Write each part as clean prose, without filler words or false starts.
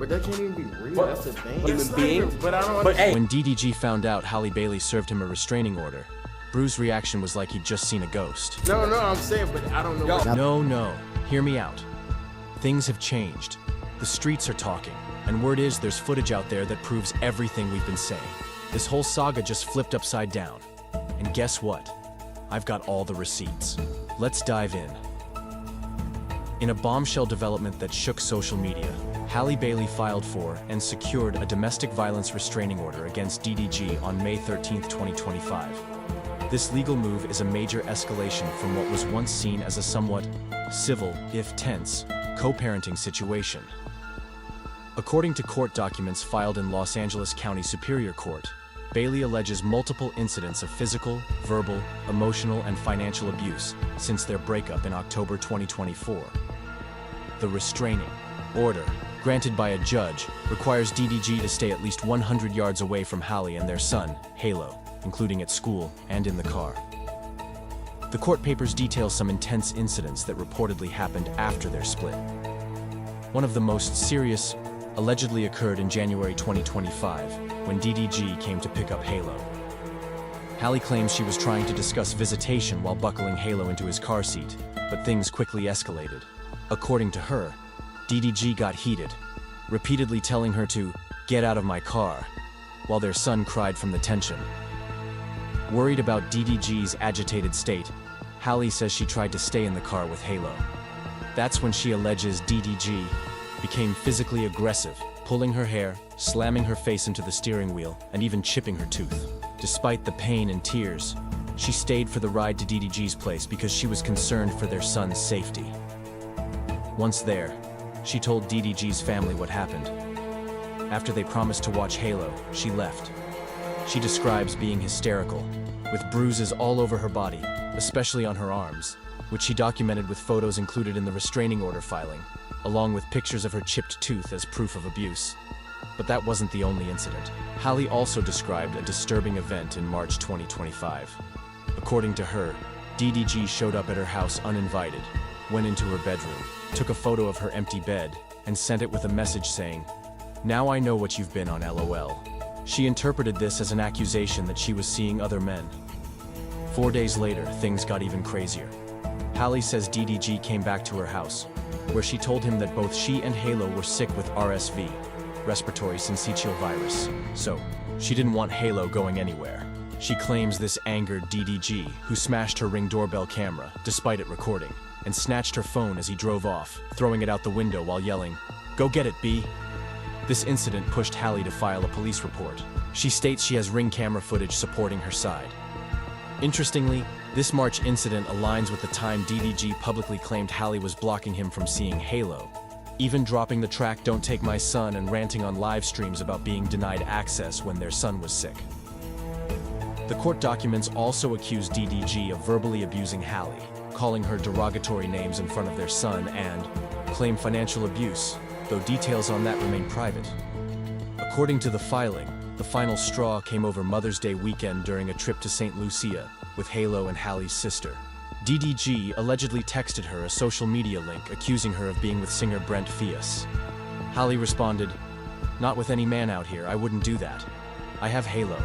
But that can't even be real. But- That's the thing. Human being. But I don't. But hey, When DDG found out Halle Bailey served him a restraining order, Bruce's reaction was like he'd just seen a ghost. No, I'm saying, but I don't know. Yo. what- No, hear me out. Things have changed. The streets are talking, and word is there's footage out there that proves everything we've been saying. This whole saga just flipped upside down. And guess what? I've got all the receipts. Let's dive in. In a bombshell development that shook social media, Halle Bailey filed for and secured a domestic violence restraining order against DDG on May 13, 2025. This legal move is a major escalation from what was once seen as a somewhat civil, if tense, co-parenting situation. According to court documents filed in Los Angeles County Superior Court, Bailey alleges multiple incidents of physical, verbal, emotional, and financial abuse since their breakup in October 2024. The restraining order, granted by a judge, requires DDG to stay at least 100 yards away from Halle and their son, Halo, including at school and in the car. The court papers detail some intense incidents that reportedly happened after their split. One of the most serious allegedly occurred in January 2025, when DDG came to pick up Halo. Halle claims she was trying to discuss visitation while buckling Halo into his car seat, but things quickly escalated. According to her, DDG got heated, repeatedly telling her to get out of my car, while their son cried from the tension. Worried about DDG's agitated state, Halle says she tried to stay in the car with Halo. That's when she alleges DDG became physically aggressive, pulling her hair, slamming her face into the steering wheel, and even chipping her tooth. Despite the pain and tears, she stayed for the ride to DDG's place because she was concerned for their son's safety. Once there, she told DDG's family what happened. After they promised to watch Halo, she left. She describes being hysterical, with bruises all over her body, especially on her arms, which she documented with photos included in the restraining order filing, along with pictures of her chipped tooth as proof of abuse. But that wasn't the only incident. Halle also described a disturbing event in March 2025. According to her, DDG showed up at her house uninvited, went into her bedroom, took a photo of her empty bed, and sent it with a message saying, "Now I know what you've been on, LOL." She interpreted this as an accusation that she was seeing other men. 4 days later, things got even crazier. Halle says DDG came back to her house, where she told him that both she and Halo were sick with RSV, respiratory syncytial virus, so she didn't want Halo going anywhere. She claims this angered DDG, who smashed her Ring doorbell camera, despite it recording, and snatched her phone as he drove off, throwing it out the window while yelling, "Go get it, B." This incident pushed Halle to file a police report. She states she has Ring camera footage supporting her side. Interestingly, this March incident aligns with the time DDG publicly claimed Halle was blocking him from seeing Halo, even dropping the track "Don't Take My Son" and ranting on live streams about being denied access when their son was sick. The court documents also accuse DDG of verbally abusing Halle, calling her derogatory names in front of their son, and claim financial abuse, though details on that remain private. According to the filing, the final straw came over Mother's Day weekend during a trip to St. Lucia with Halo and Halle's sister. DDG allegedly texted her a social media link accusing her of being with singer Brent Fias. Halle responded, "Not with any man out here, I wouldn't do that. I have Halo.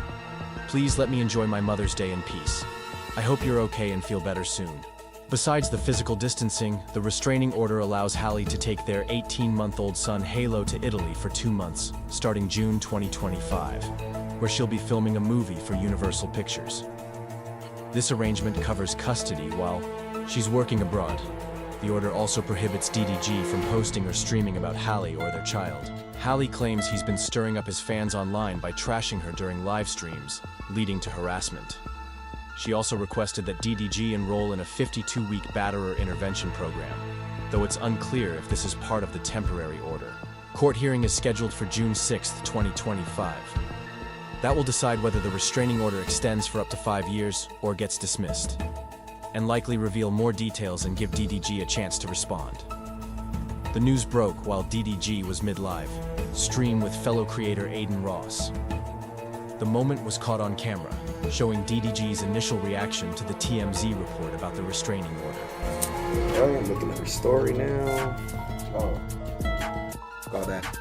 Please let me enjoy my Mother's Day in peace. I hope you're okay and feel better soon." Besides the physical distancing, the restraining order allows Halle to take their 18-month-old son Halo to Italy for 2 months, starting June 2025, where she'll be filming a movie for Universal Pictures. This arrangement covers custody while she's working abroad. The order also prohibits DDG from posting or streaming about Halle or their child. Halle claims he's been stirring up his fans online by trashing her during live streams, leading to harassment. She also requested that DDG enroll in a 52-week batterer intervention program, though it's unclear if this is part of the temporary order. Court hearing is scheduled for June 6, 2025. That will decide whether the restraining order extends for up to 5 years or gets dismissed, and likely reveal more details and give DDG a chance to respond. The news broke while DDG was mid-live, stream with fellow creator Aiden Ross. The moment was caught on camera, showing DDG's initial reaction to the TMZ report about the restraining order. I'm looking at her story now. Oh, got that.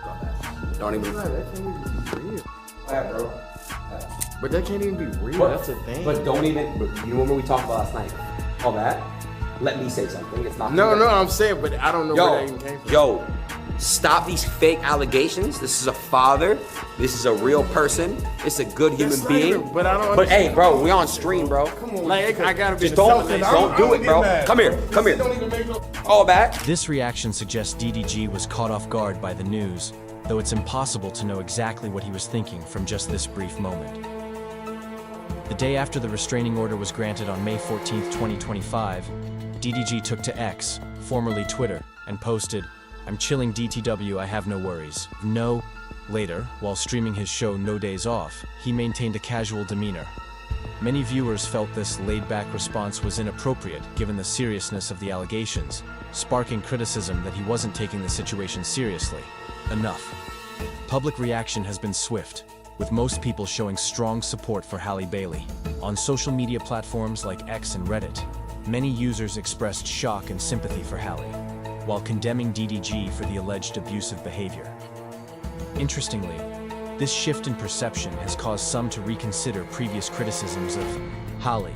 Don't even. Nah, that can't even be real. Yeah, bro. But that can't even be real. But, That's the thing. But don't even. But you remember we talked about last night? All that. Let me say something. It's not. No, I'm saying, but I don't know where that even came from. Yo, stop these fake allegations. This is a father. This is a real person. It's a good human That's being. not even- but I don't But hey, understand. bro, we on stream, bro. Come on, like I gotta be Just the don't selfish. do it, bro. Come here, come here. Don't even make no. All back. This reaction suggests DDG was caught off guard by the news, though it's impossible to know exactly what he was thinking from just this brief moment. The day after the restraining order was granted on May 14, 2025, DDG took to X, formerly Twitter, and posted, "I'm chilling DTW, I have no worries. No." Later, while streaming his show No Days Off, he maintained a casual demeanor. Many viewers felt this laid-back response was inappropriate given the seriousness of the allegations, sparking criticism that he wasn't taking the situation seriously. Enough. Public reaction has been swift, with most people showing strong support for Halle Bailey. On social media platforms like X and Reddit, many users expressed shock and sympathy for Halle, while condemning DDG for the alleged abusive behavior. Interestingly, this shift in perception has caused some to reconsider previous criticisms of Halle.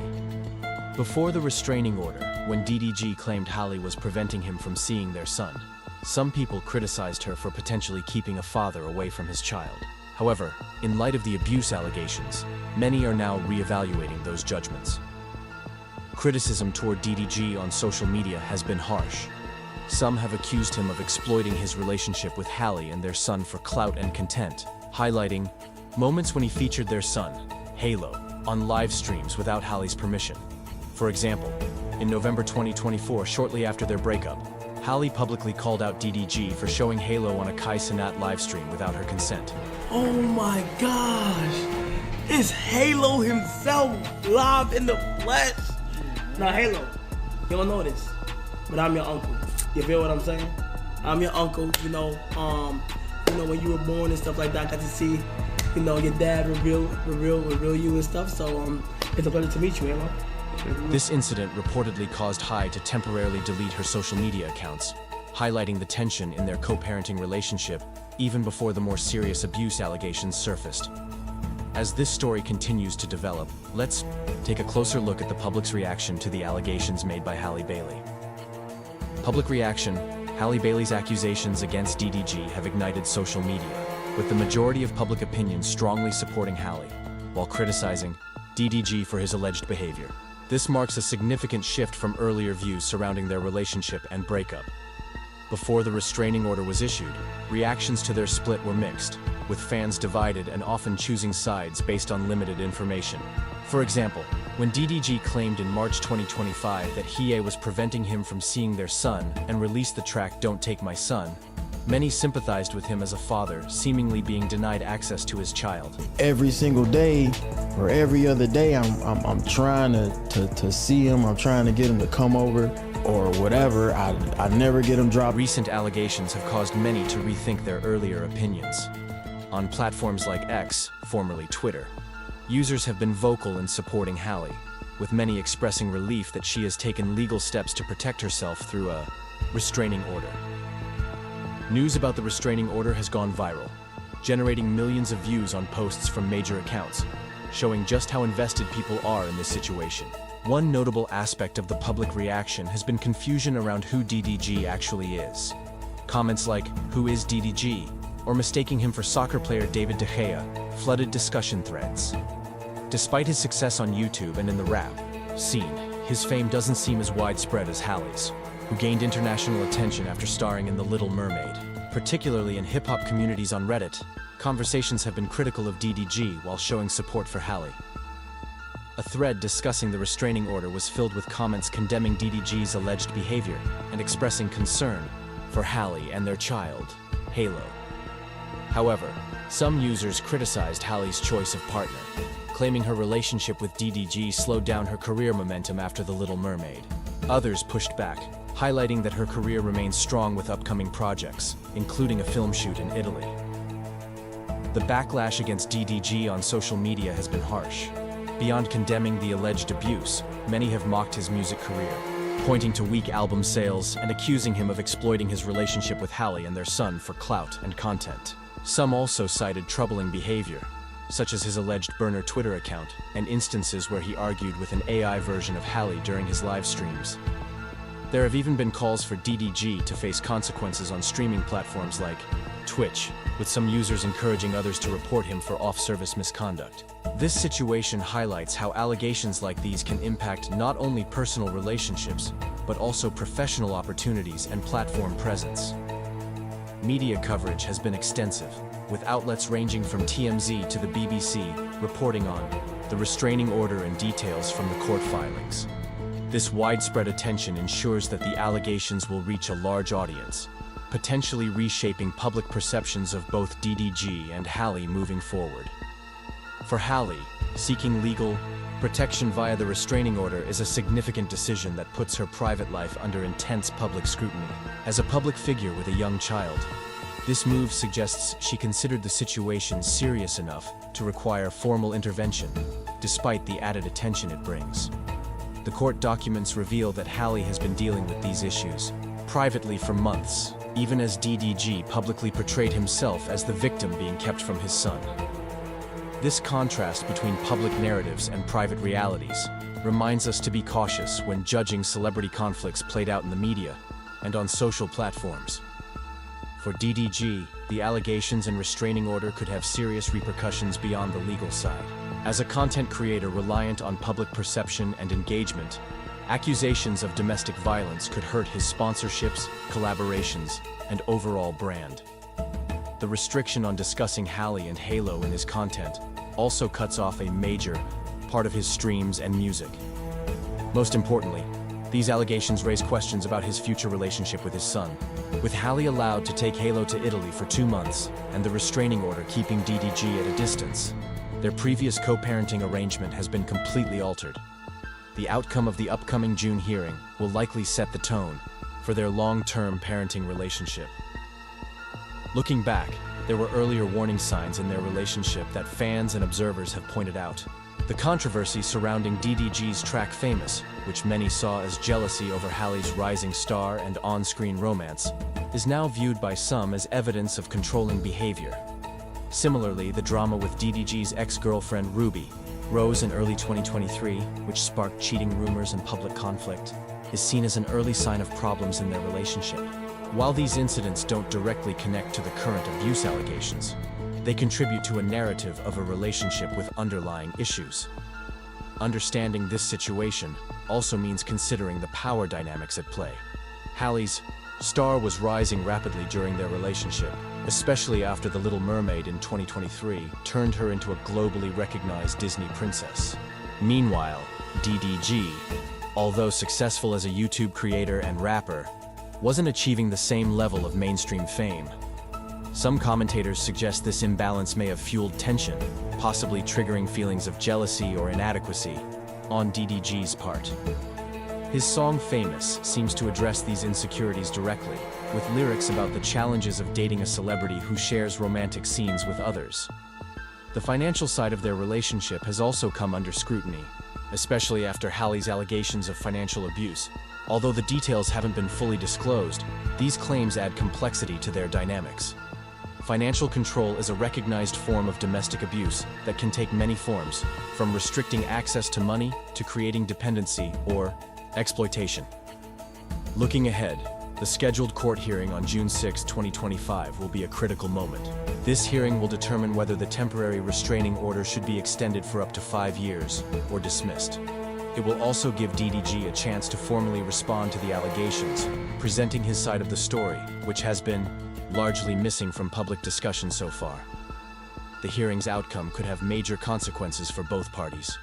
Before the restraining order, when DDG claimed Halle was preventing him from seeing their son, some people criticized her for potentially keeping a father away from his child. However, in light of the abuse allegations, many are now re-evaluating those judgments. Criticism toward DDG on social media has been harsh. Some have accused him of exploiting his relationship with Halle and their son for clout and content, highlighting moments when he featured their son, Halo, on live streams without Halle's permission. For example, in November 2024, shortly after their breakup, Halle publicly called out DDG for showing Halo on a Kai Cenat livestream without her consent. Oh my gosh, it's Halo himself, live in the flesh. Now Halo, you don't know this, but I'm your uncle. You feel what I'm saying? I'm your uncle, you know, when you were born and stuff like that, I got to see, your dad reveal you and stuff, so it's a pleasure to meet you, Halo. This incident reportedly caused Hai to temporarily delete her social media accounts, highlighting the tension in their co-parenting relationship even before the more serious abuse allegations surfaced. As this story continues to develop, let's take a closer look at the public's reaction to the allegations made by Halle Bailey. Public reaction: Halle Bailey's accusations against DDG have ignited social media, with the majority of public opinion strongly supporting Halle, while criticizing DDG for his alleged behavior. This marks a significant shift from earlier views surrounding their relationship and breakup. Before the restraining order was issued, reactions to their split were mixed, with fans divided and often choosing sides based on limited information. For example, when DDG claimed in March 2025 that Halle was preventing him from seeing their son and released the track Don't Take My Son, many sympathized with him as a father, seemingly being denied access to his child. Every single day or every other day, I'm trying to see him. I'm trying to get him to come over or whatever. I never get him dropped. Recent allegations have caused many to rethink their earlier opinions. On platforms like X, formerly Twitter, users have been vocal in supporting Halle, with many expressing relief that she has taken legal steps to protect herself through a restraining order. News about the restraining order has gone viral, generating millions of views on posts from major accounts, showing just how invested people are in this situation. One notable aspect of the public reaction has been confusion around who DDG actually is. Comments like, "Who is DDG?" or mistaking him for soccer player David De Gea flooded discussion threads. Despite his success on YouTube and in the rap scene, his fame doesn't seem as widespread as Halle's, who gained international attention after starring in The Little Mermaid. Particularly in hip-hop communities on Reddit, conversations have been critical of DDG while showing support for Halle. A thread discussing the restraining order was filled with comments condemning DDG's alleged behavior and expressing concern for Halle and their child, Halo. However, some users criticized Halle's choice of partner, claiming her relationship with DDG slowed down her career momentum after The Little Mermaid. Others pushed back, highlighting that her career remains strong with upcoming projects, including a film shoot in Italy. The backlash against DDG on social media has been harsh. Beyond condemning the alleged abuse, many have mocked his music career, pointing to weak album sales and accusing him of exploiting his relationship with Halle and their son for clout and content. Some also cited troubling behavior, such as his alleged burner Twitter account and instances where he argued with an AI version of Halle during his live streams. There have even been calls for DDG to face consequences on streaming platforms like Twitch, with some users encouraging others to report him for off-service misconduct. This situation highlights how allegations like these can impact not only personal relationships, but also professional opportunities and platform presence. Media coverage has been extensive, with outlets ranging from TMZ to the BBC reporting on the restraining order and details from the court filings. This widespread attention ensures that the allegations will reach a large audience, potentially reshaping public perceptions of both DDG and Halle moving forward. For Halle, seeking legal protection via the restraining order is a significant decision that puts her private life under intense public scrutiny. As a public figure with a young child, this move suggests she considered the situation serious enough to require formal intervention, despite the added attention it brings. The court documents reveal that Halle has been dealing with these issues privately for months, even as DDG publicly portrayed himself as the victim being kept from his son. This contrast between public narratives and private realities reminds us to be cautious when judging celebrity conflicts played out in the media and on social platforms. For DDG, the allegations and restraining order could have serious repercussions beyond the legal side. As a content creator reliant on public perception and engagement, accusations of domestic violence could hurt his sponsorships, collaborations, and overall brand. The restriction on discussing Halle and Halo in his content also cuts off a major part of his streams and music. Most importantly, these allegations raise questions about his future relationship with his son. With Halle allowed to take Halo to Italy for 2 months and the restraining order keeping DDG at a distance, their previous co-parenting arrangement has been completely altered. The outcome of the upcoming June hearing will likely set the tone for their long-term parenting relationship. Looking back, there were earlier warning signs in their relationship that fans and observers have pointed out. The controversy surrounding DDG's track Famous, which many saw as jealousy over Halle's rising star and on-screen romance, is now viewed by some as evidence of controlling behavior. Similarly, the drama with DDG's ex-girlfriend Ruby rose in early 2023, which sparked cheating rumors and public conflict, is seen as an early sign of problems in their relationship. While these incidents don't directly connect to the current abuse allegations, they contribute to a narrative of a relationship with underlying issues. Understanding this situation also means considering the power dynamics at play. Halle's star was rising rapidly during their relationship, especially after The Little Mermaid in 2023 turned her into a globally recognized Disney princess. Meanwhile, DDG, although successful as a YouTube creator and rapper, wasn't achieving the same level of mainstream fame. Some commentators suggest this imbalance may have fueled tension, possibly triggering feelings of jealousy or inadequacy on DDG's part. His song Famous seems to address these insecurities directly, with lyrics about the challenges of dating a celebrity who shares romantic scenes with others. The financial side of their relationship has also come under scrutiny, especially after Halle's allegations of financial abuse. Although the details haven't been fully disclosed, these claims add complexity to their dynamics. Financial control is a recognized form of domestic abuse that can take many forms, from restricting access to money to creating dependency or exploitation. Looking ahead, the scheduled court hearing on June 6, 2025 will be a critical moment. This hearing will determine whether the temporary restraining order should be extended for up to 5 years or dismissed. It will also give DDG a chance to formally respond to the allegations, presenting his side of the story, which has been largely missing from public discussion so far. The hearing's outcome could have major consequences for both parties.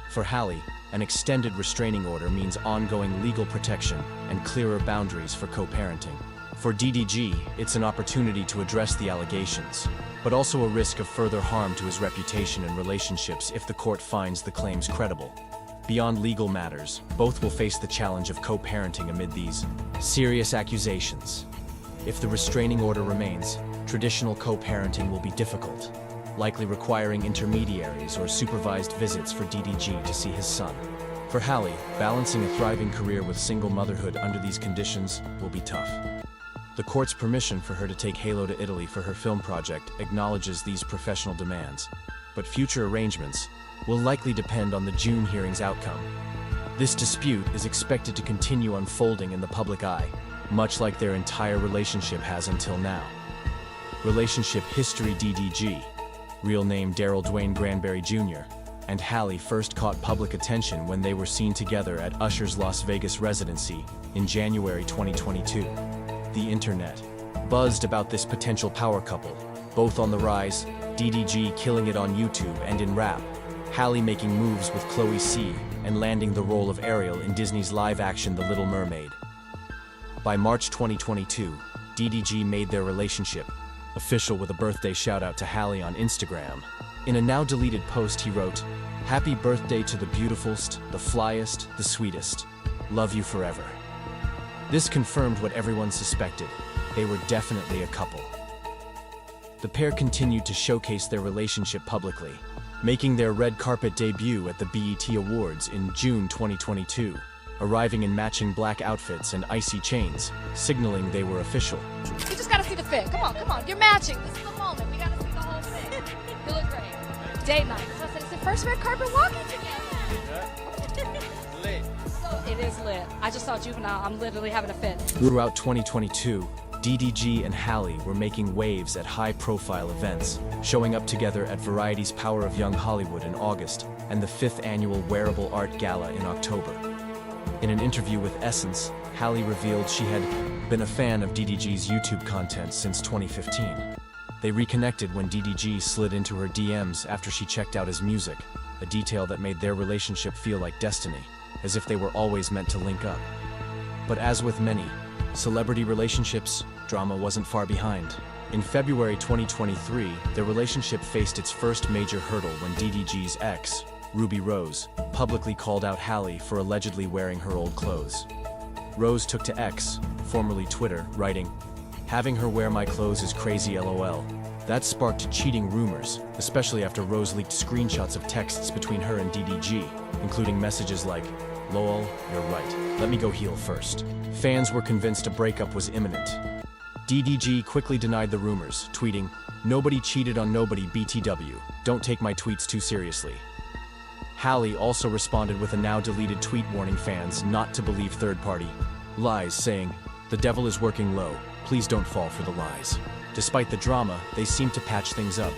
For Halle, an extended restraining order means ongoing legal protection and clearer boundaries for co-parenting. For DDG, it's an opportunity to address the allegations, but also a risk of further harm to his reputation and relationships if the court finds the claims credible. Beyond legal matters, both will face the challenge of co-parenting amid these serious accusations. If the restraining order remains, traditional co-parenting will be difficult, likely requiring intermediaries or supervised visits for DDG to see his son. For Halle, balancing a thriving career with single motherhood under these conditions will be tough. The court's permission for her to take Halo to Italy for her film project acknowledges these professional demands, but future arrangements will likely depend on the June hearing's outcome. This dispute is expected to continue unfolding in the public eye, much like their entire relationship has until now. Relationship history: DDG, real name Daryl Dwayne Granberry Jr., and Halle first caught public attention when they were seen together at Usher's Las Vegas residency in January 2022. The internet buzzed about this potential power couple, both on the rise, DDG killing it on YouTube and in rap, Halle making moves with Chloe C and landing the role of Ariel in Disney's live-action The Little Mermaid. By March 2022, DDG made their relationship official with a birthday shout-out to Halle on Instagram. In a now-deleted post, he wrote, "Happy birthday to the beautifulest, the flyest, the sweetest. Love you forever." This confirmed what everyone suspected. They were definitely a couple. The pair continued to showcase their relationship publicly, making their red carpet debut at the BET Awards in June 2022, arriving in matching black outfits and icy chains, signaling they were official. You just gotta see the fit. Come on. You're matching. This is the moment. We gotta see the whole thing. You look great. Date night. So I said, it's the first red carpet walking together. Lit. So it is lit. I just saw Juvenile. I'm literally having a fit. Throughout 2022, DDG and Halle were making waves at high-profile events, showing up together at Variety's Power of Young Hollywood in August and the 5th annual Wearable Art Gala in October. In an interview with Essence, Halle revealed she had been a fan of DDG's YouTube content since 2015. They reconnected when DDG slid into her DMs after she checked out his music, a detail that made their relationship feel like destiny, as if they were always meant to link up. But as with many celebrity relationships, drama wasn't far behind. In February 2023, their relationship faced its first major hurdle when DDG's ex, Ruby Rose, publicly called out Halle for allegedly wearing her old clothes. Rose took to X, formerly Twitter, writing, "Having her wear my clothes is crazy, LOL." That sparked cheating rumors, especially after Rose leaked screenshots of texts between her and DDG, including messages like, "Lol, you're right. Let me go heal first." Fans were convinced a breakup was imminent. DDG quickly denied the rumors, tweeting, "Nobody cheated on nobody, BTW. Don't take my tweets too seriously." Halle also responded with a now-deleted tweet warning fans not to believe third-party lies, saying, "The devil is working low. Please don't fall for the lies." Despite the drama, they seemed to patch things up.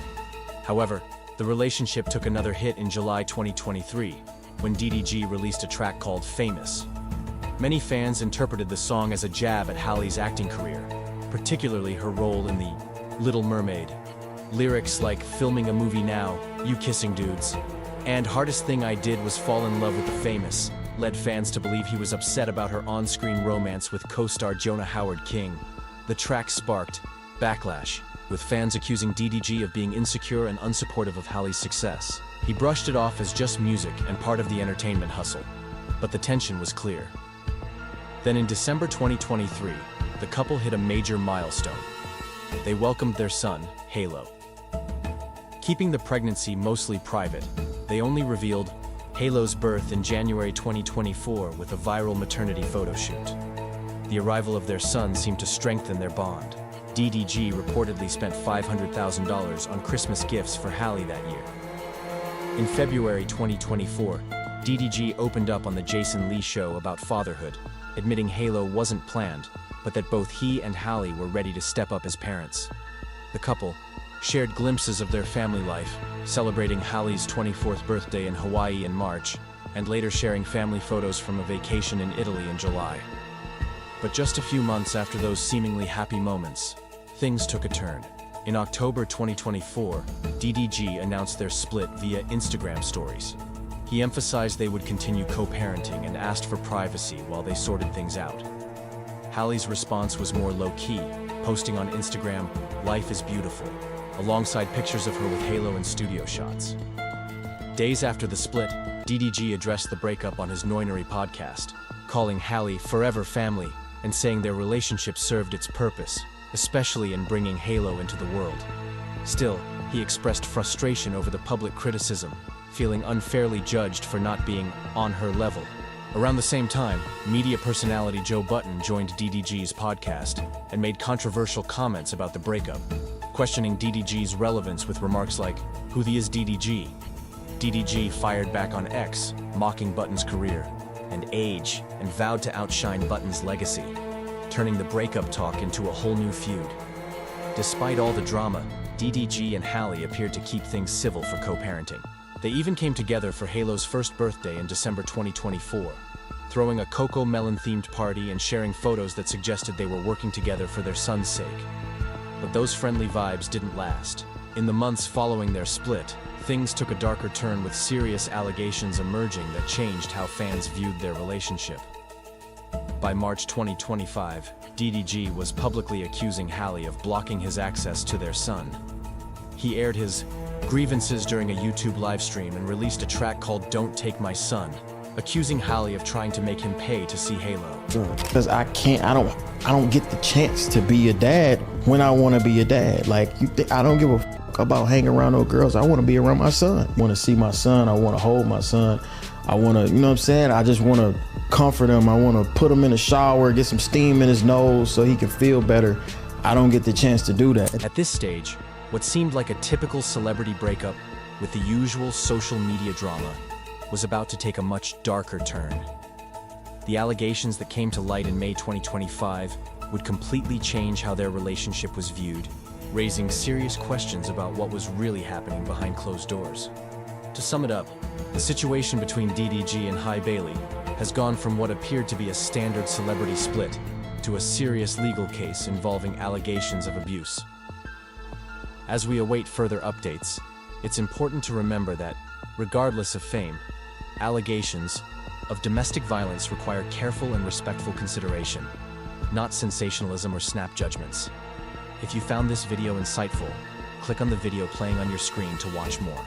However, the relationship took another hit in July 2023, when DDG released a track called Famous. Many fans interpreted the song as a jab at Halle's acting career, particularly her role in The Little Mermaid. Lyrics like "filming a movie now, you kissing dudes," and "hardest thing I did was fall in love with the famous" led fans to believe he was upset about her on-screen romance with co-star Jonah Howard-King. The track sparked backlash, with fans accusing DDG of being insecure and unsupportive of Halle's success. He brushed it off as just music and part of the entertainment hustle, but the tension was clear. Then in December 2023, the couple hit a major milestone. They welcomed their son, Halo. Keeping the pregnancy mostly private, they only revealed Halo's birth in January 2024 with a viral maternity photo shoot. The arrival of their son seemed to strengthen their bond. DDG reportedly spent $500,000 on Christmas gifts for Halle that year. In February 2024, DDG opened up on the Jason Lee Show about fatherhood, admitting Halo wasn't planned, but that both he and Halle were ready to step up as parents. The couple shared glimpses of their family life, celebrating Halle's 24th birthday in Hawaii in March, and later sharing family photos from a vacation in Italy in July. But just a few months after those seemingly happy moments, things took a turn. In October 2024, DDG announced their split via Instagram stories. He emphasized they would continue co-parenting and asked for privacy while they sorted things out. Halle's response was more low-key, posting on Instagram, "Life is beautiful," alongside pictures of her with Halo and studio shots. Days after the split, DDG addressed the breakup on his Noinery podcast, calling Halle "forever family" and saying their relationship served its purpose, especially in bringing Halo into the world. Still, he expressed frustration over the public criticism, feeling unfairly judged for not being on her level. Around the same time, media personality Joe Button joined DDG's podcast and made controversial comments about the breakup, questioning DDG's relevance with remarks like, "Who the is DDG?" DDG fired back on X, mocking Button's career and age, and vowed to outshine Button's legacy, turning the breakup talk into a whole new feud. Despite all the drama, DDG and Halle appeared to keep things civil for co-parenting. They even came together for Halo's first birthday in December 2024, throwing a Coco Melon-themed party and sharing photos that suggested they were working together for their son's sake. But those friendly vibes didn't last. In the months following their split, things took a darker turn with serious allegations emerging that changed how fans viewed their relationship. By March 2025, DDG was publicly accusing Halle of blocking his access to their son. He aired his grievances during a YouTube livestream and released a track called "Don't Take My Son," accusing Halle of trying to make him pay to see Halo. Because I don't get the chance to be a dad when I want to be a dad. Like, I don't give a fuck about hanging around no girls. I want to be around my son. I want to see my son. I want to hold my son. I want to, you know what I'm saying? I just want to comfort him. I want to put him in the shower, get some steam in his nose so he can feel better. I don't get the chance to do that. At this stage, what seemed like a typical celebrity breakup with the usual social media drama was about to take a much darker turn. The allegations that came to light in May 2025 would completely change how their relationship was viewed, raising serious questions about what was really happening behind closed doors. To sum it up, the situation between DDG and Halle Bailey has gone from what appeared to be a standard celebrity split to a serious legal case involving allegations of abuse. As we await further updates, it's important to remember that, regardless of fame, allegations of domestic violence require careful and respectful consideration, not sensationalism or snap judgments. If you found this video insightful, click on the video playing on your screen to watch more.